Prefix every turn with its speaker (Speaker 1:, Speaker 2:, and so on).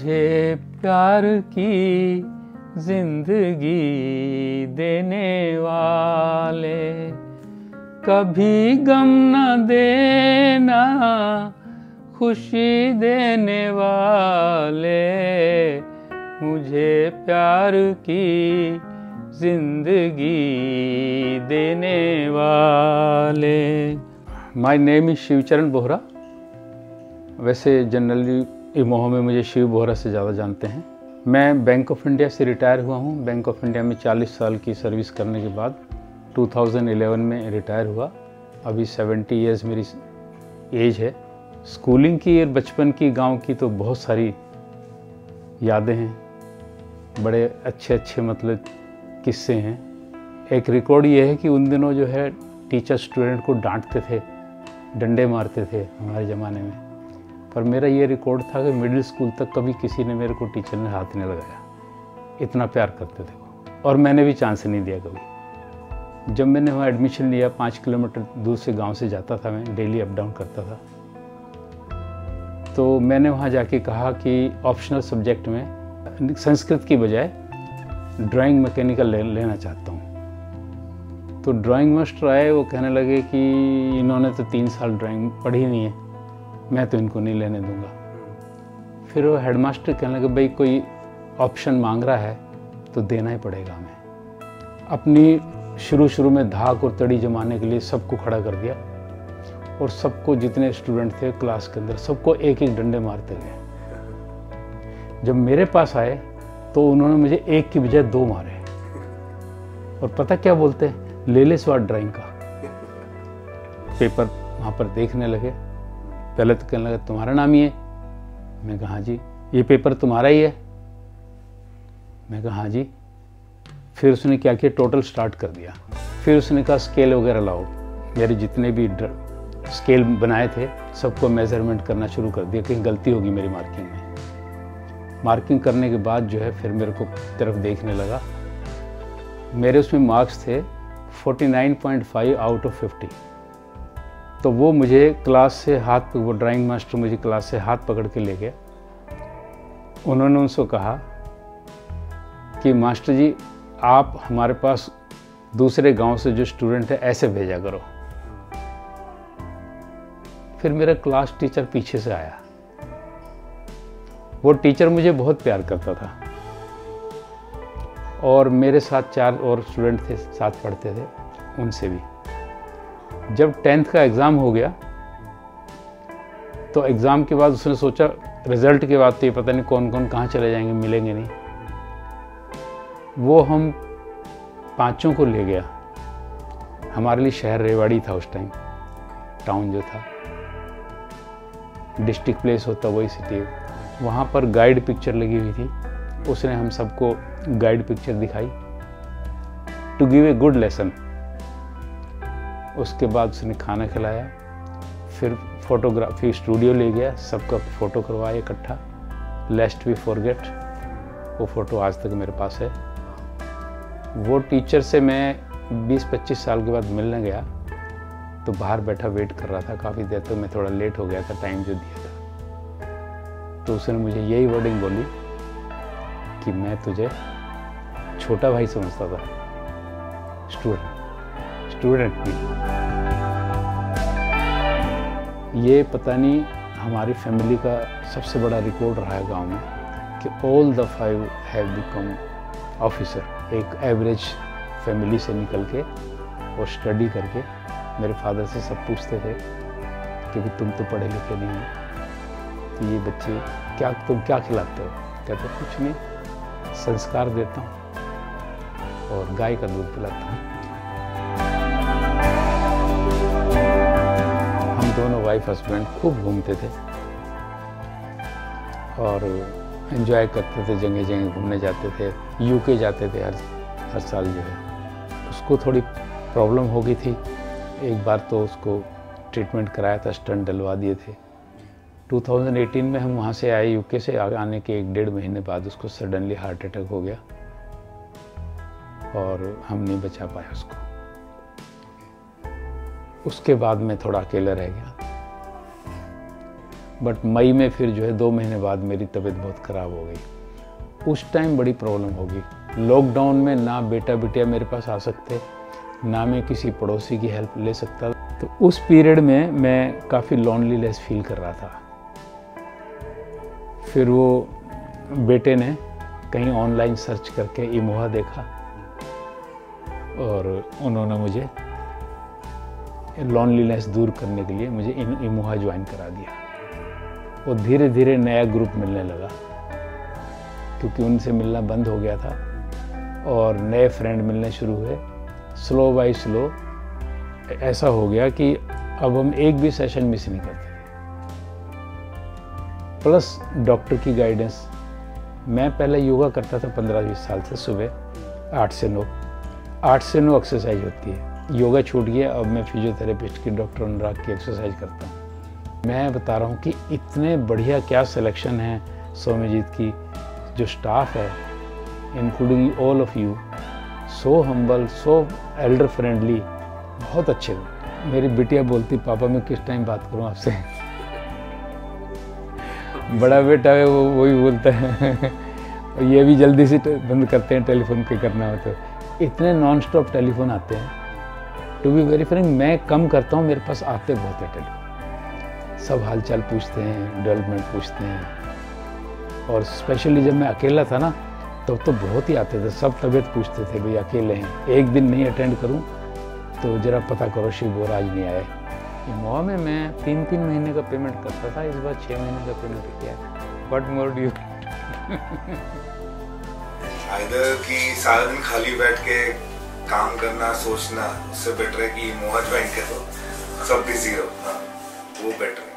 Speaker 1: मुझे प्यार की जिंदगी देने वाले, कभी गम न देना खुशी देने वाले, मुझे प्यार की जिंदगी देने वाले। My name is Shivcharan Bohra. वैसे जनरली इमोह में मुझे शिव बोहरा से ज़्यादा जानते हैं। मैं बैंक ऑफ इंडिया से रिटायर हुआ हूँ। बैंक ऑफ इंडिया में 40 साल की सर्विस करने के बाद 2011 में रिटायर हुआ। अभी 70 ईयर्स मेरी एज है। स्कूलिंग की और बचपन की, गांव की तो बहुत सारी यादें हैं। बड़े अच्छे अच्छे मतलब किस्से हैं। एक रिकॉर्ड ये है कि उन दिनों जो है टीचर स्टूडेंट को डांटते थे, डंडे मारते थे हमारे ज़माने में। पर मेरा ये रिकॉर्ड था कि मिडिल स्कूल तक कभी किसी ने मेरे को टीचर ने हाथ नहीं लगाया। इतना प्यार करते थे वो, और मैंने भी चांस नहीं दिया कभी। जब मैंने वहाँ एडमिशन लिया, 5 किलोमीटर दूर से गांव से जाता था, मैं डेली अप डाउन करता था। तो मैंने वहाँ जाके कहा कि ऑप्शनल सब्जेक्ट में संस्कृत की बजाय ड्राइंग मैकेनिकल लेना चाहता हूँ। तो ड्राइंग मास्टर आए, वो कहने लगे कि इन्होंने तो 3 साल ड्राइंग पढ़ी नहीं है, मैं तो इनको नहीं लेने दूंगा। फिर वो हेडमास्टर कहने लगे भाई कोई ऑप्शन मांग रहा है तो देना ही पड़ेगा हमें। अपनी शुरू में धाक और तड़ी जमाने के लिए सबको खड़ा कर दिया, और सबको, जितने स्टूडेंट थे क्लास के अंदर, सबको एक एक डंडे मारते गए। जब मेरे पास आए तो उन्होंने मुझे एक की बजाय 2 मारे। और पता क्या बोलते हैं, ले ले स्वाद ड्राइंग का। पेपर वहाँ पर देखने लगे। पहले तो कहने लगा तुम्हारा नाम ही है। मैं कहा हाँ जी। ये पेपर तुम्हारा ही है। मैं कहा हाँ जी। फिर उसने क्या किया, टोटल स्टार्ट कर दिया। फिर उसने कहा स्केल वगैरह लाओ। मेरे जितने भी स्केल बनाए थे सबको मेजरमेंट करना शुरू कर दिया, कहीं गलती होगी मेरी मार्किंग में। मार्किंग करने के बाद जो है फिर मेरे को तरफ देखने लगा। मेरे उसमें मार्क्स थे 49.5 आउट ऑफ 50। तो वो मुझे क्लास से हाथ, वो ड्राइंग मास्टर मुझे क्लास से हाथ पकड़ के ले गया। उन्होंने उनसे कहा कि मास्टर जी, आप हमारे पास दूसरे गांव से जो स्टूडेंट है ऐसे भेजा करो। फिर मेरा क्लास टीचर पीछे से आया। वो टीचर मुझे बहुत प्यार करता था, और मेरे साथ 4 और स्टूडेंट थे, साथ पढ़ते थे, उनसे भी। जब 10th का एग्ज़ाम हो गया तो एग्ज़ाम के बाद उसने सोचा, रिज़ल्ट के बाद तो ये पता नहीं कौन कौन कहाँ चले जाएंगे, मिलेंगे नहीं। वो हम 5 को ले गया। हमारे लिए शहर रेवाड़ी था उस टाइम, टाउन जो था, डिस्ट्रिक्ट प्लेस होता वही सिटी। वहाँ पर गाइड पिक्चर लगी हुई थी। उसने हम सबको गाइड पिक्चर दिखाई to give a good lesson. उसके बाद उसने खाना खिलाया। फिर फोटोग्राफी स्टूडियो ले गया, सबका फ़ोटो करवाया इकट्ठा, लेस्ट वी फॉरगेट। वो फ़ोटो आज तक मेरे पास है। वो टीचर से मैं 20-25 साल के बाद मिलने गया तो बाहर बैठा वेट कर रहा था काफ़ी देर, तो मैं थोड़ा लेट हो गया था टाइम जो दिया था। तो उसने मुझे यही वर्डिंग बोली कि मैं तुझे छोटा भाई समझता था, स्टूडेंट भी। ये पता नहीं हमारी फैमिली का सबसे बड़ा रिकॉर्ड रहा है गांव में कि all the 5 have become officer. एक एवरेज फैमिली से निकल के और स्टडी करके मेरे फादर से सब पूछते थे क्योंकि तुम तो पढ़े लिखे नहीं हो, तो ये बच्चे तुम क्या खिलाते हो? कहते कुछ नहीं, संस्कार देता हूँ और गाय का दूध पिलाता हूँ। हम दोनों वाइफ हस्बैंड खूब घूमते थे और एंजॉय करते थे, जगह जगह घूमने जाते थे। यूके जाते थे हर साल जो है। उसको थोड़ी प्रॉब्लम हो गई थी, एक बार तो उसको ट्रीटमेंट कराया था, स्टंट डलवा दिए थे। 2018 में हम वहाँ से आए, यूके से आने के 1-1.5 महीने बाद उसको सडनली हार्ट अटैक हो गया और हम नहीं बचा पाए उसको। उसके बाद मैं थोड़ा अकेला रह गया। बट मई में फिर जो है 2 महीने बाद मेरी तबीयत बहुत ख़राब हो गई। उस टाइम बड़ी प्रॉब्लम होगी। लॉकडाउन में ना बेटा बिटिया मेरे पास आ सकते, ना मैं किसी पड़ोसी की हेल्प ले सकता। तो उस पीरियड में मैं काफ़ी लोनलीनेस फील कर रहा था। फिर वो बेटे ने कहीं ऑनलाइन सर्च करके इमोहा देखा और उन्होंने मुझे लोनलीनेस दूर करने के लिए मुझे इमोहा ज्वाइन करा दिया। और धीरे धीरे नया ग्रुप मिलने लगा, क्योंकि उनसे मिलना बंद हो गया था और नए फ्रेंड मिलने शुरू हुए। स्लो बाय स्लो ऐसा हो गया कि अब हम एक भी सेशन मिस नहीं करते। प्लस डॉक्टर की गाइडेंस। मैं पहले योगा करता था 15-20 साल से, सुबह 8 से 9 एक्सरसाइज होती है। योगा छूट गया, अब मैं फिजियोथेरेपिस्ट की डॉक्टर अनुराग की एक्सरसाइज करता हूँ। मैं बता रहा हूँ कि इतने बढ़िया क्या सिलेक्शन है सौम्यजीत की, जो स्टाफ है including all of you, so humble, so Elder friendly, बहुत अच्छे। मेरी बिटिया बोलती पापा मैं किस टाइम बात करूँ आपसे। बड़ा बेटा है वो वही बोलता है और ये भी जल्दी से बंद करते हैं टेलीफोन पे करना हो तो। इतने नॉन स्टॉप टेलीफोन आते हैं। टू बी वेरी फ्रैंक, मैं कम करता हूँ, मेरे पास आते बहुत है टेलीफोन। सब हालचाल पूछते हैं, डेवलपमेंट पूछते हैं। और स्पेशली जब मैं अकेला था ना, तब तो बहुत ही आते थे। सब तबीयत पूछते थे, भाई अकेले हैं, एक दिन नहीं अटेंड करूँ तो ज़रा पता करो शिव आज नहीं आए। इमोहा में मैं 3-3 महीने का पेमेंट करता था, इस बार 6 महीने का पेमेंट किया। What more do you?
Speaker 2: Either कि सारा दिन खाली बैठ के काम करना, सोचना, उससे बेटर है कि इमोहा ज्वाइन करो, सब बिजी रहो, वो बेटर है।